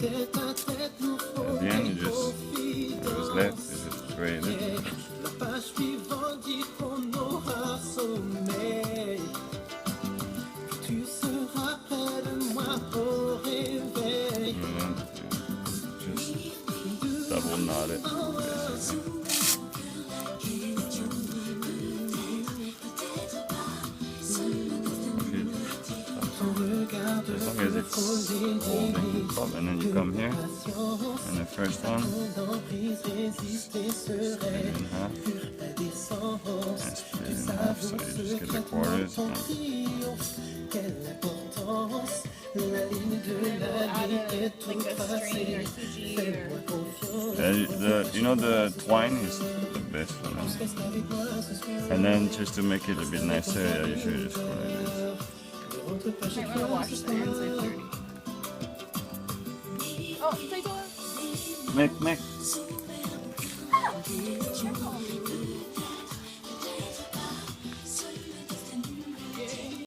At the end, you just, it was left, you just braid it. La page suivante dit qu'on aura sommeil. Tu seras près de moi au réveil. Just double knot it, basically. As long as it's holding the top, and then you come here, and the first one, split it in half, and split it in half, so you just get the quarters. You know the twine is the best for them. And then just to make it a bit nicer, I usually just go like this. I want to wash the inside dirty. Oh, take one. Make.